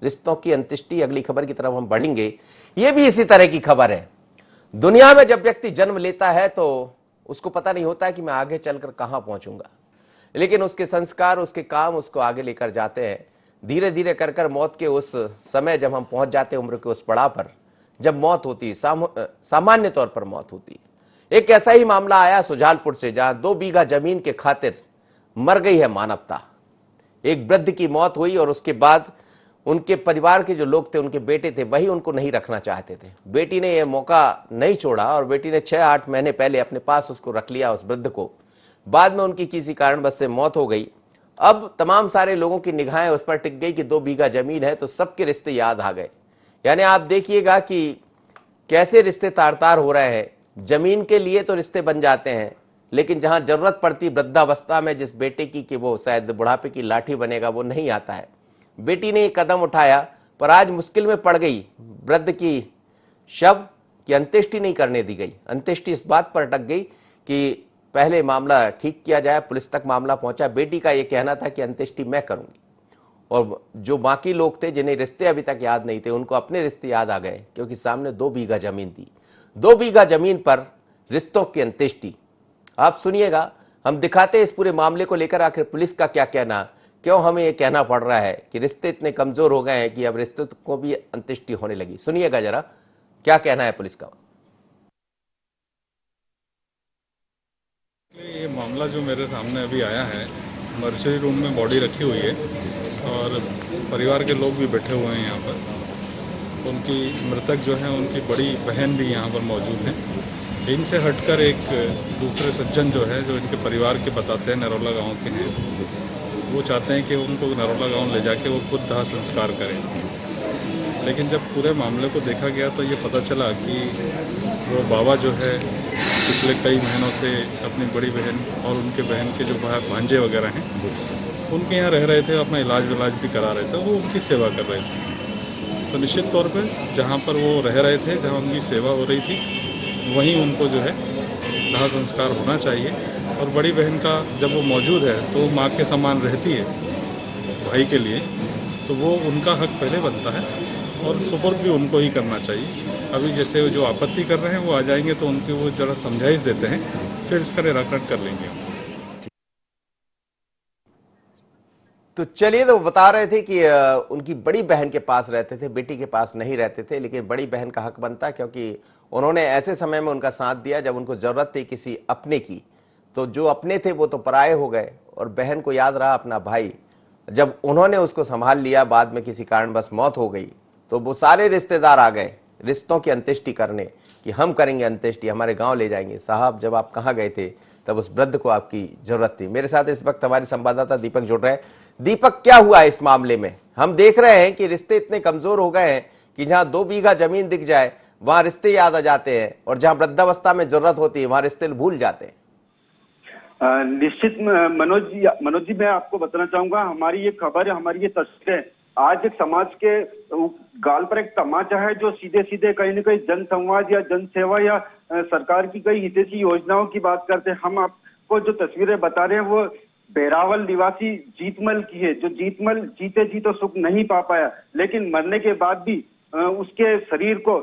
रिश्तों की अंत्येष्टि, अगली खबर की तरफ हम बढ़ेंगे। यह भी इसी तरह की खबर है। दुनिया में जब व्यक्ति जन्म लेता है तो उसको पता नहीं होता है कि मैं आगे चलकर कहां पहुंचूंगा, लेकिन उसके संस्कार, उसके काम उसको आगे लेकर जाते हैं। धीरे धीरे कर कर मौत के उस समय जब हम पहुंच जाते हैं, उम्र के उस पड़ाव पर, जब मौत होती है, सामान्य तौर पर मौत होती है। एक ऐसा ही मामला आया सुजालपुर से, जहां 2 बीघा जमीन के खातिर मर गई है मानवता। एक वृद्ध की मौत हुई और उसके बाद उनके परिवार के जो लोग थे, उनके बेटे थे, वही उनको नहीं रखना चाहते थे। बेटी ने यह मौका नहीं छोड़ा और बेटी ने 6-8 महीने पहले अपने पास उसको रख लिया, उस वृद्ध को। बाद में उनकी किसी कारणवश से मौत हो गई। अब तमाम सारे लोगों की निगाहें उस पर टिक गई कि 2 बीघा जमीन है, तो सबके रिश्ते याद आ गए। यानी आप देखिएगा कि कैसे रिश्ते तार तार हो रहे हैं। जमीन के लिए तो रिश्ते बन जाते हैं, लेकिन जहां जरूरत पड़ती वृद्धावस्था में जिस बेटे की कि वो शायद बुढ़ापे की लाठी बनेगा, वो नहीं आता है। बेटी ने एक कदम उठाया, पर आज मुश्किल में पड़ गई। वृद्ध की शव की अंत्येष्टि नहीं करने दी गई। अंत्येष्टि इस बात पर अटक गई कि पहले मामला ठीक किया जाए। पुलिस तक मामला पहुंचा। बेटी का यह कहना था कि अंत्येष्टि मैं करूंगी। और जो बाकी लोग थे, जिन्हें रिश्ते अभी तक याद नहीं थे, उनको अपने रिश्ते याद आ गए, क्योंकि सामने 2 बीघा जमीन थी। 2 बीघा जमीन पर रिश्तों की अंत्येष्टि। आप सुनिएगा, हम दिखाते हैं इस पूरे मामले को लेकर आखिर पुलिस का क्या कहना, क्यों हमें यह कहना पड़ रहा है कि रिश्ते इतने कमजोर हो गए हैं कि अब रिश्तों को भी अंत्येष्टि होने लगी। सुनिएगा जरा क्या कहना है पुलिस का। ये मामला जो मेरे सामने अभी आया है, मर्चरी रूम में बॉडी रखी हुई है और परिवार के लोग भी बैठे हुए हैं यहाँ पर। उनकी मृतक जो है, उनकी बड़ी बहन भी यहाँ पर मौजूद हैं। इनसे हटकर एक दूसरे सज्जन जो है, जो इनके परिवार के बताते हैं, नरोला गांव के हैं, वो चाहते हैं कि उनको नरोला गांव ले जाके वो खुद दाह संस्कार करें। लेकिन जब पूरे मामले को देखा गया तो ये पता चला कि वो बाबा जो है पिछले कई महीनों से अपनी बड़ी बहन और उनके बहन के जो भांजे वगैरह हैं, उनके यहाँ रह रहे थे, अपना इलाज विलाज भी करा रहे थे, वो उनकी सेवा कर रहे थे। तो निश्चित तौर पर जहाँ पर वो रह रहे थे, जहाँ उनकी सेवा हो रही थी, वहीं उनको जो है दाह संस्कार होना चाहिए। और बड़ी बहन का जब वो मौजूद है तो वो माँ के समान रहती है भाई के लिए, तो वो उनका हक पहले बनता है और सुपुर्द भी उनको ही करना चाहिए। अभी जैसे जो आपत्ति कर रहे हैं वो आ जाएंगे तो उनके वो जरा समझाइश देते हैं, फिर इसका निराकरण कर लेंगे। तो चलिए, तो बता रहे थे कि उनकी बड़ी बहन के पास रहते थे, बेटी के पास नहीं रहते थे, लेकिन बड़ी बहन का हक बनता, क्योंकि उन्होंने ऐसे समय में उनका साथ दिया जब उनको जरूरत थी किसी अपने की। तो जो अपने थे वो तो पराये हो गए, और बहन को याद रहा अपना भाई। जब उन्होंने उसको संभाल लिया, बाद में किसी कारणवश मौत हो गई, तो वो सारे रिश्तेदार आ गए रिश्तों की अंत्येष्टि करने, कि हम करेंगे अंत्येष्टि, हमारे गांव ले जाएंगे। साहब, जब आप कहाँ गए थे, तब उस वृद्ध को आपकी जरूरत थी। मेरे साथ इस वक्त हमारे संवाददाता दीपक जुड़ रहे हैं। दीपक, क्या हुआ इस मामले में? हम देख रहे हैं कि रिश्ते इतने कमजोर हो गए हैं कि जहां 2 बीघा जमीन दिख जाए वहां रिश्ते याद आ जाते हैं, और जहां वृद्धावस्था में जरूरत होती है वहां रिश्ते भूल जाते हैं। निश्चित मनोज जी मैं आपको बताना चाहूंगा, हमारी ये खबर, हमारी ये तस्वीरें आज एक समाज के गाल पर एक तमाचा है, जो सीधे सीधे कहीं ना कहीं जन संवाद या जन सेवा या सरकार की कई हितैषी योजनाओं की बात करते हैं। हम आपको जो तस्वीरें बता रहे हैं वो बहरावल निवासी जीतमल की है, जो जीतमल जीते जी तो सुख नहीं पा पाया, लेकिन मरने के बाद भी उसके शरीर को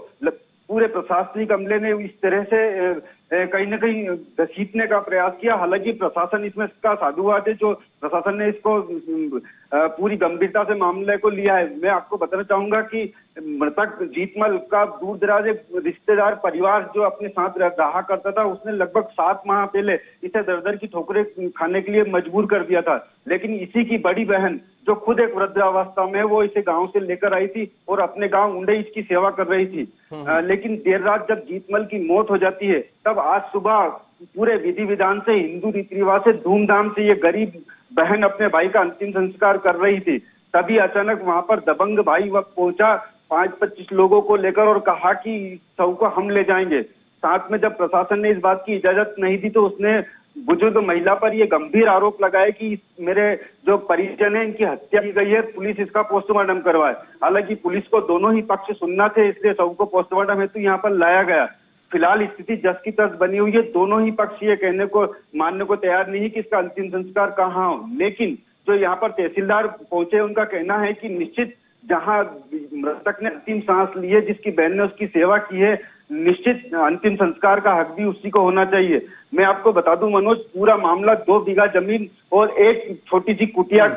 पूरे प्रशासनिक अमले ने इस तरह से कहीं ना कहीं घसीटने का प्रयास किया। हालांकि प्रशासन इसमें का साधुवाद है, जो प्रशासन ने इसको पूरी गंभीरता से मामले को लिया है। मैं आपको बताना चाहूंगा कि मृतक जीतमल का दूर दराज एक रिश्तेदार परिवार जो अपने साथ रहा करता था, उसने लगभग 7 माह पहले इसे दर दर की ठोकरें खाने के लिए मजबूर कर दिया था। लेकिन इसी की बड़ी बहन, जो खुद एक वृद्धावस्था में, वो इसे गांव से लेकर आई थी और अपने गांव उंडे इसकी सेवा कर रही थी। लेकिन देर रात जब जीतमल की मौत हो जाती है, तब आज सुबह पूरे विधि विधान से, हिंदू रीति रिवाज से, धूमधाम से ये गरीब बहन अपने भाई का अंतिम संस्कार कर रही थी। तभी अचानक वहां पर दबंग भाई वक्त पहुंचा 5-25 लोगों को लेकर, और कहा कि शव को हम ले जाएंगे। साथ में जब प्रशासन ने इस बात की इजाजत नहीं दी तो उसने बुजुर्ग महिला पर यह गंभीर आरोप लगाया कि मेरे जो परिजन है, इनकी हत्या की गई है, पुलिस इसका पोस्टमार्टम करवाए। हालांकि पुलिस को दोनों ही पक्ष सुनना थे, इसलिए शव को पोस्टमार्टम हेतु यहाँ पर लाया गया। फिलहाल स्थिति जस की तस बनी हुई है। दोनों ही पक्ष ये कहने को, मानने को तैयार नहीं कि इसका अंतिम संस्कार कहाँ हो। लेकिन जो यहाँ पर तहसीलदार पहुंचे, उनका कहना है कि निश्चित जहां मृतक ने अंतिम सांस ली है, जिसकी बहन ने उसकी सेवा की है, निश्चित अंतिम संस्कार का हक भी उसी को होना चाहिए। मैं आपको बता दूं मनोज, पूरा मामला 2 बीघा जमीन और एक छोटी सी कुटिया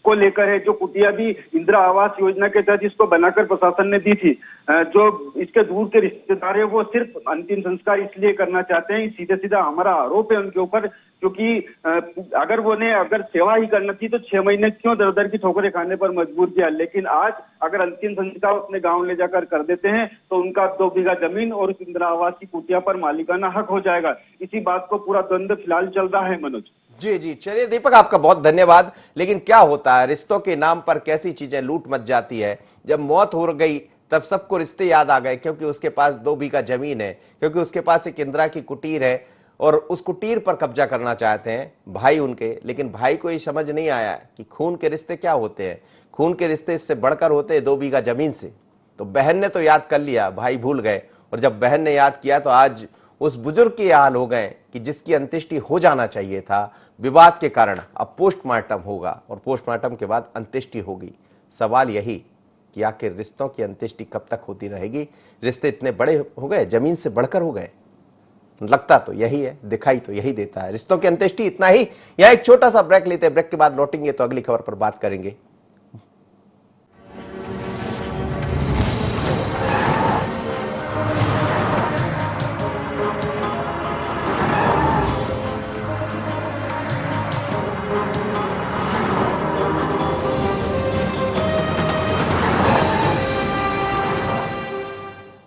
को लेकर है, जो कुटिया भी इंदिरा आवास योजना के तहत इसको बनाकर प्रशासन ने दी थी। जो इसके दूर के रिश्तेदार है वो सिर्फ अंतिम संस्कार इसलिए करना चाहते हैं, सीधे सीधा हमारा आरोप है उनके ऊपर, क्योंकि अगर सेवा ही करना थी तो 6 महीने क्यों दर दर की ठोकरें खाने पर मजबूर किया। लेकिन आज अगर अंतिम संस्कार अपने गांव ले जाकर कर देते हैं तो उनका 2 बीघा जमीन और उस इंदिरा आवास की कुटिया पर मालिकाना हक हो जाएगा। इसी बात को पूरा द्वंद्व फिलहाल चल रहा है मनोज। जी जी, चलिए दीपक, आपका बहुत धन्यवाद। लेकिन क्या होता है, रिश्तों के नाम पर कैसी चीजें लूट मच जाती है। जब मौत हो गई तब सबको रिश्ते याद आ गए, क्योंकि उसके पास 2 बीघा जमीन है, क्योंकि उसके पास एक इंदिरा की कुटीर है और उस कुटीर पर कब्जा करना चाहते हैं भाई उनके। लेकिन भाई को ये समझ नहीं आया कि खून के रिश्ते क्या होते हैं। खून के रिश्ते इससे बढ़कर होते हैं 2 बीघा जमीन से। तो बहन ने तो याद कर लिया, भाई भूल गए। और जब बहन ने याद किया तो आज उस बुजुर्ग के हाल हो गए कि जिसकी अंत्येष्टि हो जाना चाहिए था, विवाद के कारण अब पोस्टमार्टम होगा और पोस्टमार्टम के बाद अंत्येष्टि होगी। सवाल यही कि आखिर रिश्तों की अंत्येष्टि कब तक होती रहेगी। रिश्ते इतने बड़े हो गए, जमीन से बढ़कर हो गए। लगता तो यही है, दिखाई तो यही देता है। रिश्तों की अंत्येष्टि इतना ही। यहां एक छोटा सा ब्रेक लेते हैं, ब्रेक के बाद लौटेंगे तो अगली खबर पर बात करेंगे।